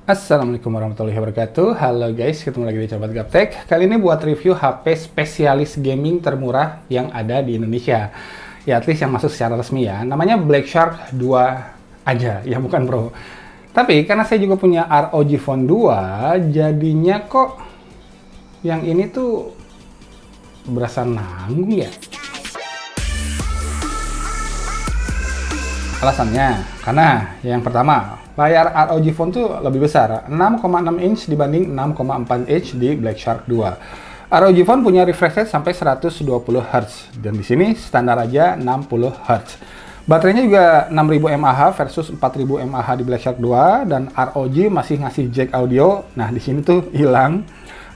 Assalamualaikum warahmatullahi wabarakatuh. Halo guys, ketemu lagi di Cobat Gaptek. Kali ini buat review HP spesialis gaming termurah yang ada di Indonesia. Ya, at least yang masuk secara resmi ya. Namanya Black Shark 2 aja, ya bukan Pro. Tapi karena saya juga punya ROG Phone 2, jadinya kok yang ini tuh berasa nanggung ya. Alasannya, karena yang pertama, layar ROG Phone tuh lebih besar, 6,6 inch dibanding 6,4 inch di Black Shark 2. ROG Phone punya refresh rate sampai 120 Hz, dan di sini standar aja 60 Hz. Baterainya juga 6000 mAh versus 4000 mAh di Black Shark 2, dan ROG masih ngasih jack audio. Nah, di sini tuh hilang.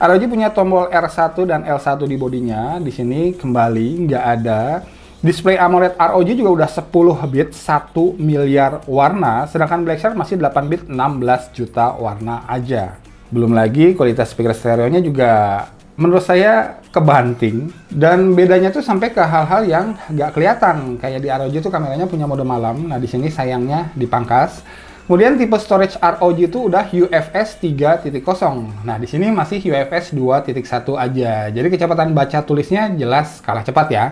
ROG punya tombol R1 dan L1 di bodinya, di sini kembali nggak ada. Display AMOLED ROG juga udah 10 bit 1 miliar warna, sedangkan Black Shark masih 8 bit 16 juta warna aja. Belum lagi kualitas speaker stereonya juga menurut saya kebanting, dan bedanya tuh sampai ke hal-hal yang nggak kelihatan. Kayak di ROG tuh kameranya punya mode malam, nah di sini sayangnya dipangkas. Kemudian tipe storage ROG itu udah UFS 3.0. Nah, di sini masih UFS 2.1 aja. Jadi kecepatan baca tulisnya jelas kalah cepat ya.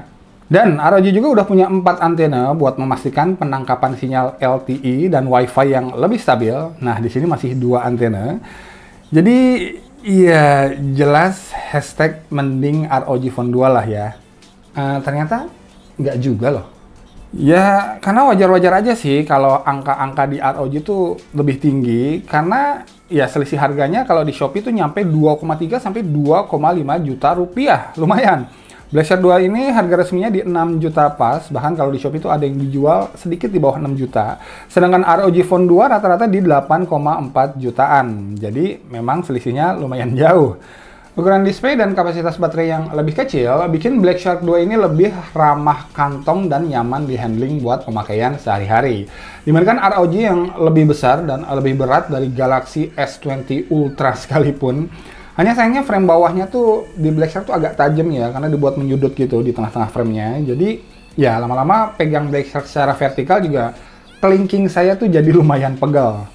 Dan ROG juga udah punya 4 antena buat memastikan penangkapan sinyal LTE dan WiFi yang lebih stabil. Nah, di sini masih 2 antena. Jadi, ya jelas hashtag mending ROG Phone 2 lah ya. Ternyata nggak juga loh. Ya, karena wajar-wajar aja sih kalau angka-angka di ROG tuh lebih tinggi. Karena ya selisih harganya kalau di Shopee tuh nyampe 2,3 sampai 2,5 juta rupiah. Lumayan. Black Shark 2 ini harga resminya di 6 juta pas, bahkan kalau di Shopee itu ada yang dijual sedikit di bawah 6 juta. Sedangkan ROG Phone 2 rata-rata di 8,4 jutaan. Jadi memang selisihnya lumayan jauh. Ukuran display dan kapasitas baterai yang lebih kecil bikin Black Shark 2 ini lebih ramah kantong dan nyaman di handling buat pemakaian sehari-hari. Dibandingkan ROG yang lebih besar dan lebih berat dari Galaxy S20 Ultra sekalipun. Hanya sayangnya frame bawahnya tuh di Black Shark tuh agak tajam ya, karena dibuat menyudut gitu di tengah-tengah framenya. Jadi ya lama-lama pegang Black Shark secara vertikal juga kelingking saya tuh jadi lumayan pegal.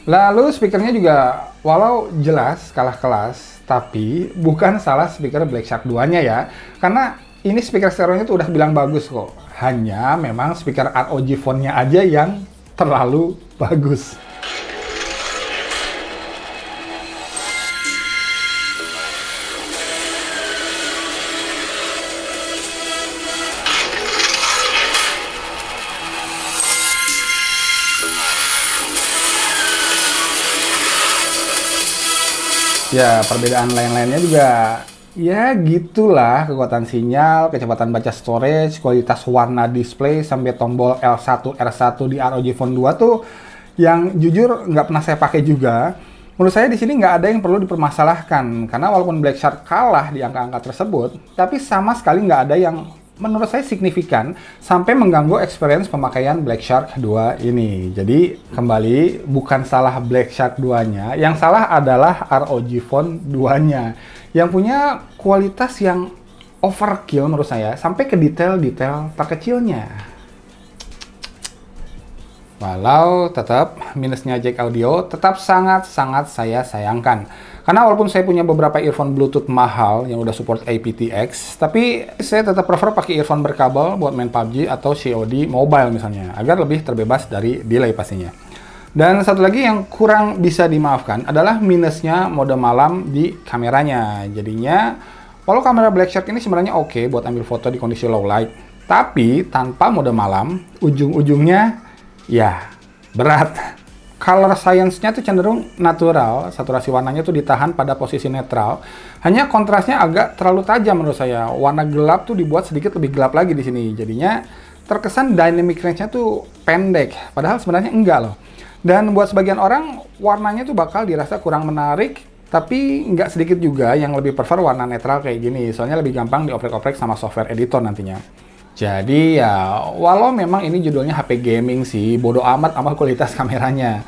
Lalu speakernya juga walau jelas kalah kelas, tapi bukan salah speaker Black Shark 2-nya ya. Karena ini speaker stereonya tuh udah bilang bagus kok. Hanya memang speaker ROG Phone-nya aja yang terlalu bagus. Ya, perbedaan lain-lainnya juga ya gitulah, kekuatan sinyal, kecepatan baca storage, kualitas warna display, sampai tombol L1, R1 di ROG Phone 2 tuh yang jujur nggak pernah saya pakai juga. Menurut saya di sini nggak ada yang perlu dipermasalahkan, karena walaupun Black Shark kalah di angka-angka tersebut, tapi sama sekali nggak ada yang menurut saya signifikan sampai mengganggu experience pemakaian Black Shark 2 ini. Jadi kembali, bukan salah Black Shark 2-nya, yang salah adalah ROG Phone 2-nya yang punya kualitas yang overkill menurut saya sampai ke detail-detail terkecilnya. Walau tetap minusnya jack audio tetap sangat-sangat saya sayangkan. Karena walaupun saya punya beberapa earphone Bluetooth mahal yang udah support aptX, tapi saya tetap prefer pakai earphone berkabel buat main PUBG atau COD mobile misalnya, agar lebih terbebas dari delay pastinya. Dan satu lagi yang kurang bisa dimaafkan adalah minusnya mode malam di kameranya. Jadinya, walau kamera Black Shark ini sebenarnya oke buat ambil foto di kondisi low light, tapi tanpa mode malam, ujung-ujungnya ya berat. Color science-nya tuh cenderung natural, saturasi warnanya tuh ditahan pada posisi netral. Hanya kontrasnya agak terlalu tajam menurut saya. Warna gelap tuh dibuat sedikit lebih gelap lagi di sini. Jadinya terkesan dynamic range-nya tuh pendek, padahal sebenarnya enggak loh. Dan buat sebagian orang, warnanya tuh bakal dirasa kurang menarik, tapi nggak sedikit juga yang lebih prefer warna netral kayak gini. Soalnya lebih gampang dioprek-oprek sama software editor nantinya. Jadi ya, walau memang ini judulnya HP gaming sih, bodo amat sama kualitas kameranya.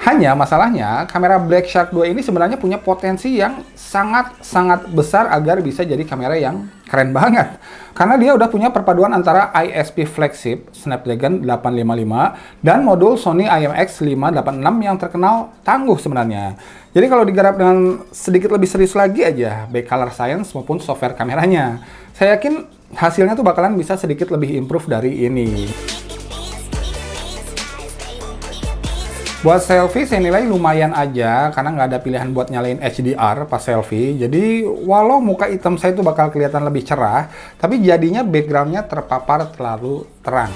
Hanya masalahnya, kamera Black Shark 2 ini sebenarnya punya potensi yang sangat-sangat besar agar bisa jadi kamera yang keren banget. Karena dia udah punya perpaduan antara ISP flagship Snapdragon 855 dan modul Sony IMX586 yang terkenal tangguh sebenarnya. Jadi kalau digarap dengan sedikit lebih serius lagi aja, baik color science maupun software kameranya, saya yakin hasilnya tuh bakalan bisa sedikit lebih improve dari ini. Buat selfie saya nilai lumayan aja karena nggak ada pilihan buat nyalain HDR pas selfie. Jadi walau muka hitam saya itu bakal kelihatan lebih cerah, tapi jadinya backgroundnya terpapar terlalu terang.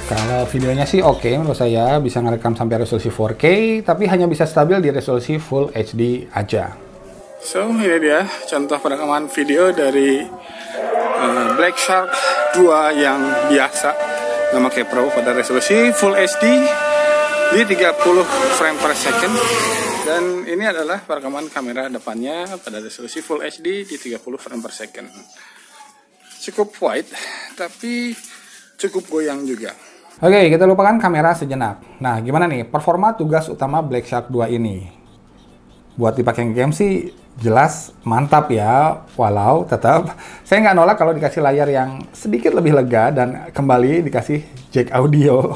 Kalau videonya sih oke menurut saya, bisa ngerekam sampai resolusi 4K, tapi hanya bisa stabil di resolusi Full HD aja. So ini dia contoh perekaman video dari Black Shark 2 yang biasa memakai Pro pada resolusi Full HD di 30 frame per second, dan ini adalah perekaman kamera depannya pada resolusi Full HD di 30 frame per second. Cukup wide tapi cukup goyang juga. Oke, kita lupakan kamera sejenak. Nah, gimana nih performa tugas utama Black Shark 2 ini? Buat dipakai game sih jelas mantap ya, walau tetap saya nggak nolak kalau dikasih layar yang sedikit lebih lega dan kembali dikasih jack audio.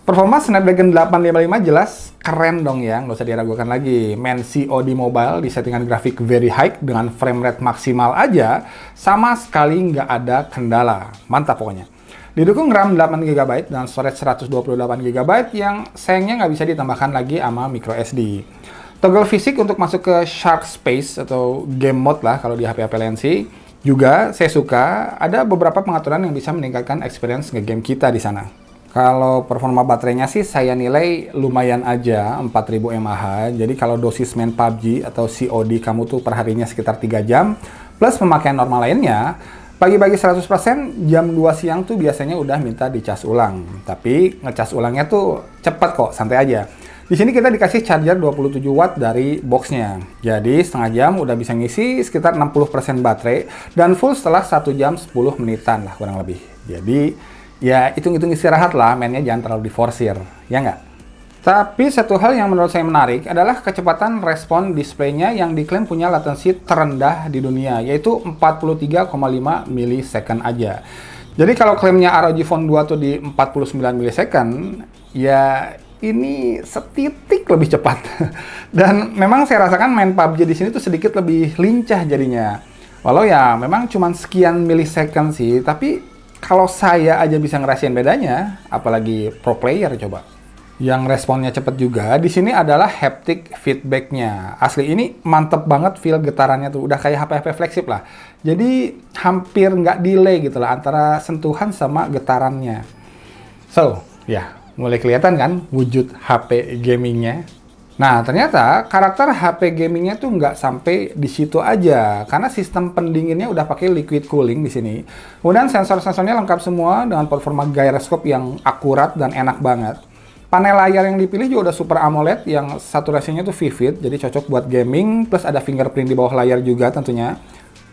Performa Snapdragon 855 jelas keren dong ya, nggak usah diragukan lagi. Main COD Mobile di settingan grafik very high dengan frame rate maksimal aja sama sekali nggak ada kendala, mantap pokoknya. Didukung RAM 8GB dan storage 128GB yang sayangnya nggak bisa ditambahkan lagi sama microSD. Toggle fisik untuk masuk ke Shark Space atau game mode lah kalau di HP-HP Lensi. Juga saya suka ada beberapa pengaturan yang bisa meningkatkan experience nge-game kita di sana. Kalau performa baterainya sih saya nilai lumayan aja, 4000 mAh. Jadi kalau dosis main PUBG atau COD kamu tuh perharinya sekitar 3 jam, plus pemakaian normal lainnya, pagi-pagi 100%, jam 2 siang tuh biasanya udah minta dicas ulang. Tapi ngecas ulangnya tuh cepat kok, santai aja. Di sini kita dikasih charger 27 watt dari boxnya. Jadi setengah jam udah bisa ngisi sekitar 60% baterai dan full setelah 1 jam 10 menitan lah kurang lebih. Jadi ya hitung-hitung istirahat lah, mainnya jangan terlalu diforsir, ya nggak? Tapi satu hal yang menurut saya menarik adalah kecepatan respon displaynya yang diklaim punya latensi terendah di dunia, yaitu 43,5 milisecond aja. Jadi kalau klaimnya ROG Phone 2 tuh di 49 milisecond, ya ini setitik lebih cepat. Dan memang saya rasakan main PUBG di sini tuh sedikit lebih lincah jadinya. Walau ya memang cuma sekian milisecond sih, tapi kalau saya aja bisa ngerasain bedanya, apalagi pro player coba. Yang responnya cepet juga di sini adalah haptic feedbacknya. Asli ini mantep banget feel getarannya tuh, udah kayak HP-HP flagship lah. Jadi hampir nggak delay gitu lah antara sentuhan sama getarannya. So, ya mulai kelihatan kan wujud HP gamingnya. Nah, ternyata karakter HP gamingnya tuh nggak sampai di situ aja, karena sistem pendinginnya udah pakai liquid cooling di sini. Kemudian sensor-sensornya lengkap semua dengan performa gyroscope yang akurat dan enak banget. Panel layar yang dipilih juga udah Super AMOLED yang saturasinya tuh vivid, jadi cocok buat gaming, plus ada fingerprint di bawah layar juga tentunya.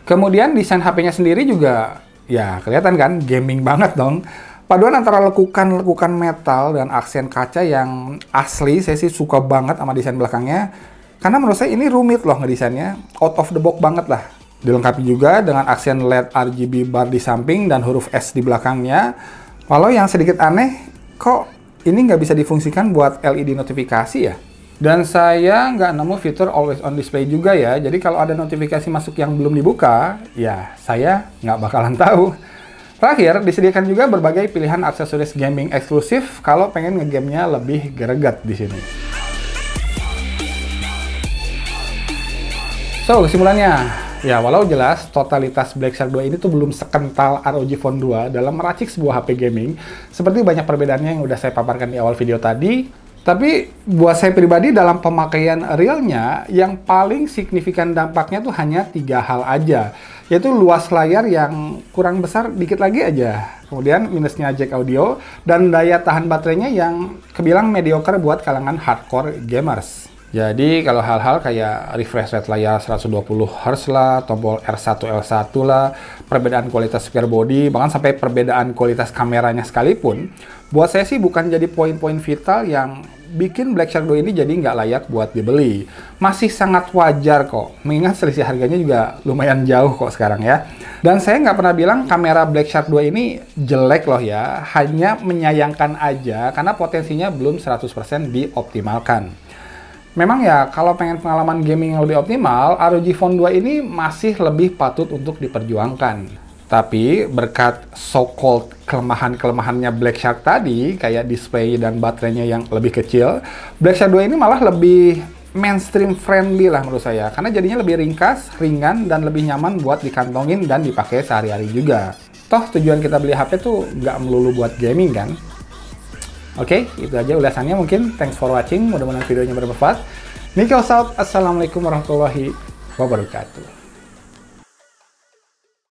Kemudian desain HP-nya sendiri juga, ya kelihatan kan, gaming banget dong. Paduan antara lekukan metal dan aksen kaca yang asli, saya sih suka banget sama desain belakangnya. Karena menurut saya ini rumit loh ngedesainnya, out of the box banget lah. Dilengkapi juga dengan aksen LED RGB bar di samping dan huruf S di belakangnya. Walau yang sedikit aneh, kok ini nggak bisa difungsikan buat LED notifikasi ya? Dan saya nggak nemu fitur always on display juga ya, jadi kalau ada notifikasi masuk yang belum dibuka, ya saya nggak bakalan tahu. Terakhir, disediakan juga berbagai pilihan aksesoris gaming eksklusif kalau pengen ngegamenya lebih greget di sini. So, kesimpulannya, ya walau jelas totalitas Black Shark 2 ini tuh belum sekental ROG Phone 2 dalam meracik sebuah HP gaming, seperti banyak perbedaannya yang udah saya paparkan di awal video tadi. Tapi buat saya pribadi dalam pemakaian realnya, yang paling signifikan dampaknya tuh hanya 3 hal aja. Yaitu luas layar yang kurang besar dikit lagi aja. Kemudian minusnya jack audio, dan daya tahan baterainya yang kebilang mediocre buat kalangan hardcore gamers. Jadi kalau hal-hal kayak refresh rate layar 120 Hz lah, tombol R1 L1 lah, perbedaan kualitas spare body, bahkan sampai perbedaan kualitas kameranya sekalipun, buat saya sih bukan jadi poin-poin vital yang bikin Black Shark 2 ini jadi nggak layak buat dibeli. Masih sangat wajar kok, mengingat selisih harganya juga lumayan jauh kok sekarang ya. Dan saya nggak pernah bilang kamera Black Shark 2 ini jelek loh ya, hanya menyayangkan aja karena potensinya belum 100% dioptimalkan. Memang ya, kalau pengen pengalaman gaming yang lebih optimal, ROG Phone 2 ini masih lebih patut untuk diperjuangkan. Tapi berkat so-called kelemahan-kelemahannya Black Shark tadi, kayak display dan baterainya yang lebih kecil, Black Shark 2 ini malah lebih mainstream friendly lah menurut saya. Karena jadinya lebih ringkas, ringan, dan lebih nyaman buat dikantongin dan dipakai sehari-hari juga. Toh tujuan kita beli HP tuh nggak melulu buat gaming kan? Oke, itu aja ulasannya mungkin. Thanks for watching, mudah-mudahan videonya bermanfaat. Nikhil out, assalamualaikum warahmatullahi wabarakatuh.